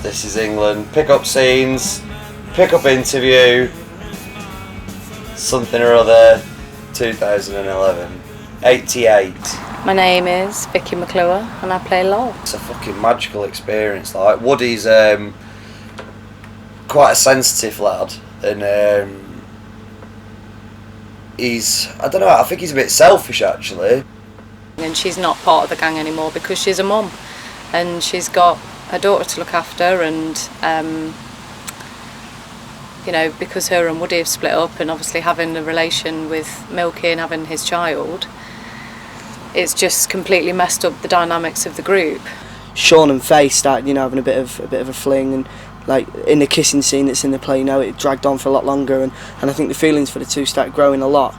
This Is England, pick-up scenes, pick-up interview, something or other, 2011, 88. My name is Vicky McClure and I play Lol. It's a fucking magical experience. Like, Woody's quite a sensitive lad, and he's, I don't know, I think he's a bit selfish actually. And she's not part of the gang anymore because she's a mum and she's got a daughter to look after, and you know, because her and Woody have split up and obviously having a relation with Milky and having his child, it's just completely messed up the dynamics of the group. Sean and Faye started, you know, having a bit of a fling, and like in the kissing scene that's in the play, you know, it dragged on for a lot longer, and I think the feelings for the two started growing a lot,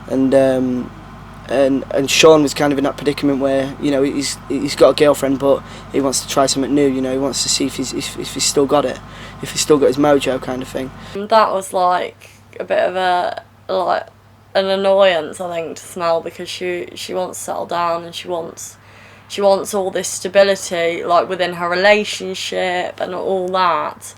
and Sean was kind of in that predicament where, you know, he's got a girlfriend but he wants to try something new, you know, he wants to see if he's still got it, if he's still got his mojo kind of thing. That was like a bit of an annoyance, I think, to Smell, because she wants to settle down and she wants all this stability, like within her relationship and all that,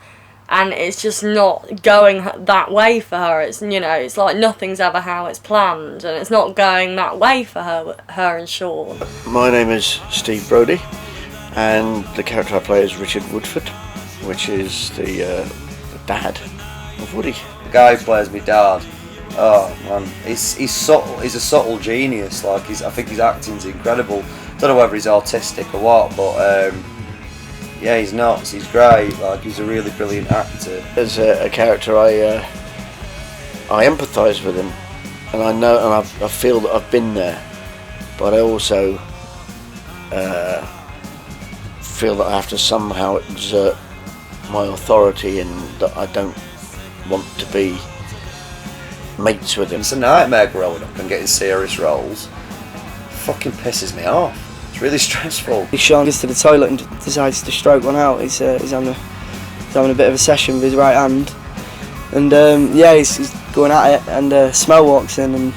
and it's just not going that way for her. It's, you know, it's like nothing's ever how it's planned, and it's not going that way for her and Sean. My name is Steve Brodie, and the character I play is Richard Woodford, which is the dad of Woody. The guy who plays me dad, oh man, he's subtle. He's a subtle genius. Like, I think his acting's incredible. Don't know whether he's autistic or what, but yeah, he's nuts. He's great. Like, he's a really brilliant actor. As a character, I empathise with him, and I know, and I feel that I've been there, but I also feel that I have to somehow exert my authority, and that I don't want to be mates with him. It's a nightmare growing up and getting serious roles. Fucking pisses me off. It's really stressful. Sean goes to the toilet and decides to stroke one out. He's having a bit of a session with his right hand, and yeah, he's going at it, and Smell walks in and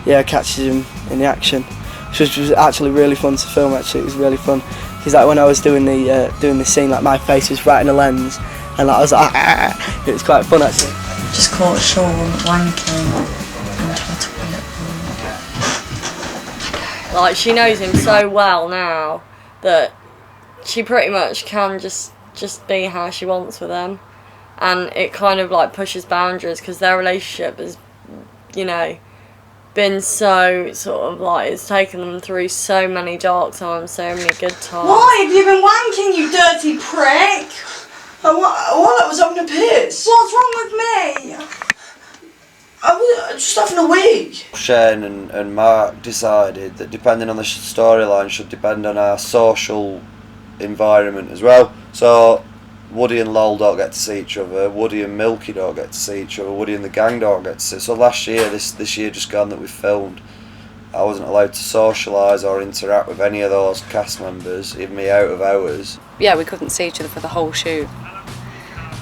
yeah, catches him in the action, which was actually really fun to film. Actually, it was really fun because like when I was doing the scene, like my face was right in the lens, and like, I was like, ah. It was quite fun actually. Just caught Sean wanking and tried to win it. Like, she knows him so well now that she pretty much can just be how she wants with him, and it kind of like pushes boundaries, because their relationship has, you know, been so sort of like, it's taken them through so many dark times, so many good times. Why have you been wanking, you dirty prick? All I was having a piss. What's wrong with me? I was just having a wee. Shane and Mark decided that depending on the storyline should depend on our social environment as well. So Woody and Lol don't get to see each other, Woody and Milky don't get to see each other, Woody and the gang don't get to see. So last year, this year just gone that we filmed, I wasn't allowed to socialise or interact with any of those cast members, even me out of hours. Yeah, we couldn't see each other for the whole shoot.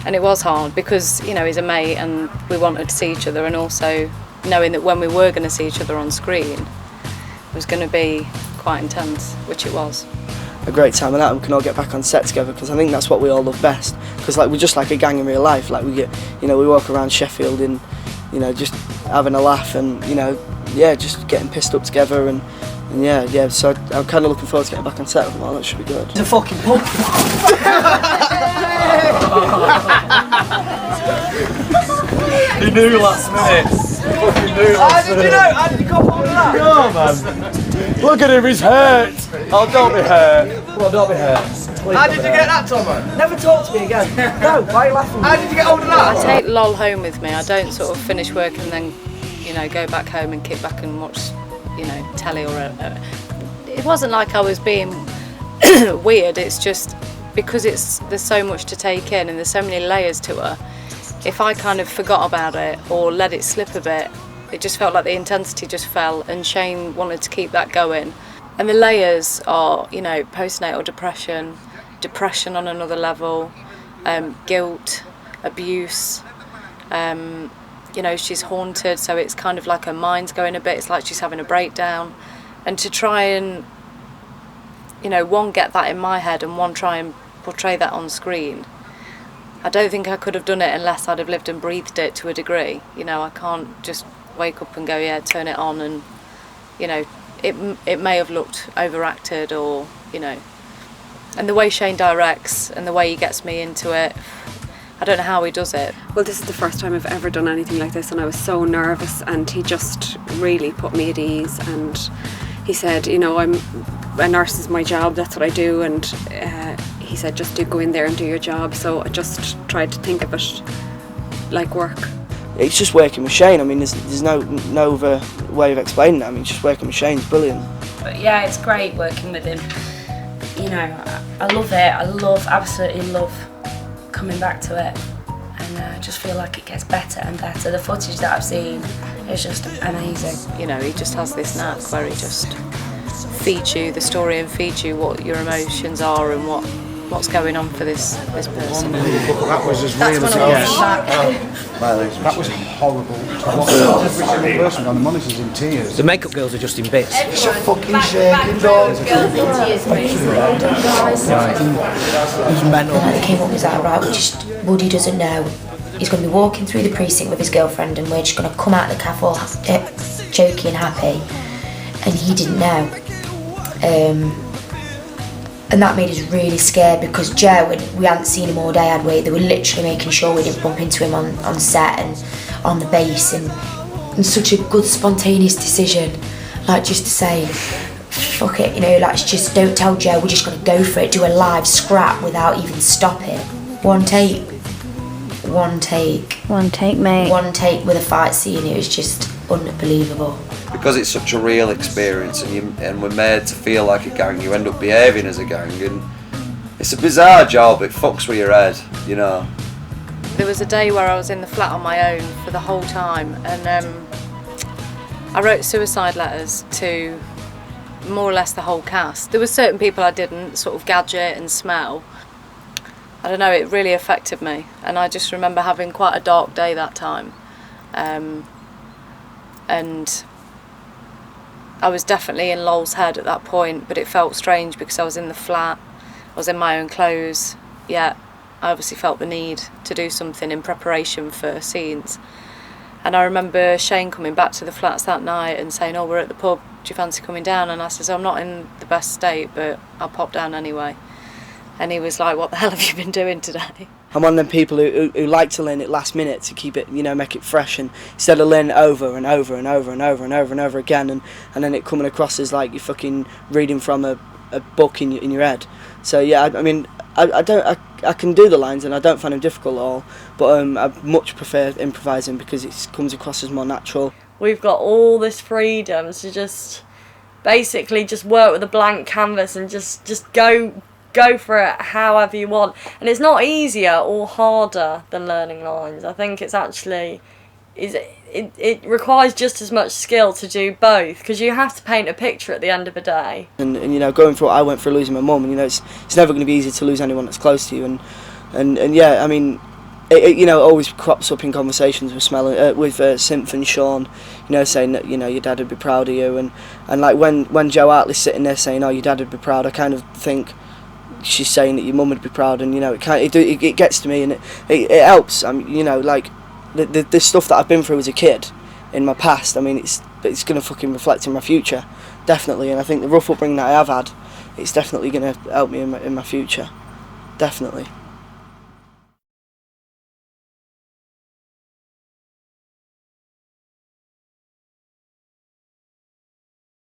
And it was hard because, you know, he's a mate and we wanted to see each other, and also knowing that when we were going to see each other on screen, it was going to be quite intense, which it was. A great time, and that we can all get back on set together, because I think that's what we all love best, because like we're just like a gang in real life. Like we get, you know, we walk around Sheffield and, you know, just having a laugh and, you know, yeah, just getting pissed up together, and yeah, so I'm kind of looking forward to getting back on set with them all. That should be good. It's a fucking pump. He knew last minute. Fucking knew last minute. How did you cop on with that? Go on, man. Look at him, he's hurt. Oh, don't be hurt. Well, don't be hurt. How did you get that, Tomo? Never talk to me again. No, why are you laughing? How did you get hold of that? I take Lol home with me. I don't sort of finish work and then, you know, go back home and kick back and watch, you know, telly or it wasn't like I was being weird. It's just because there's so much to take in and there's so many layers to her. If I kind of forgot about it or let it slip a bit, it just felt like the intensity just fell, and Shane wanted to keep that going. And the layers are, you know, postnatal depression on another level, guilt, abuse, you know, she's haunted, so it's kind of like her mind's going a bit, it's like she's having a breakdown. And to try and, you know, one, get that in my head, and one, try and portray that on screen, I don't think I could have done it unless I'd have lived and breathed it to a degree. You know, I can't just wake up and go, yeah, turn it on, and, you know, it may have looked overacted, or, you know, and the way Shane directs and the way he gets me into it, I don't know how he does it. Well, this is the first time I've ever done anything like this, and I was so nervous, and he just really put me at ease, and he said, you know, a nurse is my job, that's what I do, and he said, just go in there and do your job. So I just tried to think of it like work. It's just working with Shane. I mean, there's no other way of explaining it. I mean, just working with Shane's brilliant. But yeah, it's great working with him. You know, I love it. Absolutely love coming back to it, and I just feel like it gets better and better. The footage that I've seen is just amazing. You know, he just has this knack where he just feeds you the story and feeds you what your emotions are and what's going on for this person. That was as real as it gets. That was horrible to watch. Every single person on the monitors in tears. The makeup girls are just in bits. It's a fucking shaking dog. It's mental. They came up with that, right, Woody doesn't know. He's going to be walking through the precinct with his girlfriend, and we're just going to come out of the cafe all jokey and happy. And he didn't know. And that made us really scared, because Joe, we hadn't seen him all day, had we? They were literally making sure we didn't bump into him on set and on the base, and such a good spontaneous decision, like just to say, fuck it, you know, like just don't tell Joe, we're just going to go for it, do a live scrap without even stopping. One take, mate. One take with a fight scene, it was just unbelievable. Because it's such a real experience, and we're made to feel like a gang, you end up behaving as a gang, and it's a bizarre job. It fucks with your head, you know. There was a day where I was in the flat on my own for the whole time, and I wrote suicide letters to more or less the whole cast. There were certain people I didn't, sort of Gadget and Smell. I don't know, it really affected me, and I just remember having quite a dark day that time. And I was definitely in Lol's head at that point, but it felt strange because I was in the flat, I was in my own clothes, yet I obviously felt the need to do something in preparation for scenes. And I remember Shane coming back to the flats that night and saying, oh, we're at the pub, do you fancy coming down? And I said, I'm not in the best state, but I'll pop down anyway. And he was like, what the hell have you been doing today? I'm one of them people who like to learn it last minute to keep it, you know, make it fresh, and instead of learning it over and over and over and over and over and over again, and then it coming across as like you're fucking reading from a book in your head. So yeah, I mean, I can do the lines and I don't find them difficult at all, but I much prefer improvising because it comes across as more natural. We've got all this freedom to just basically just work with a blank canvas and just go for it however you want. And it's not easier or harder than learning lines. I think it's actually it requires just as much skill to do both, because you have to paint a picture at the end of the day. And you know, going through what I went through losing my mum, and you know, it's never going to be easy to lose anyone that's close to you, and yeah, I mean, it you know, always crops up in conversations with Synth and Sean, you know, saying that, you know, your dad would be proud of you, and like when Joe Hartley's sitting there saying, oh, your dad would be proud, I kind of think she's saying that your mum would be proud, and you know, it gets to me, and it helps. I mean, you know, like the stuff that I've been through as a kid in my past, I mean, it's going to fucking reflect in my future, definitely. And I think the rough upbringing that I have had, it's definitely going to help me in my future, definitely.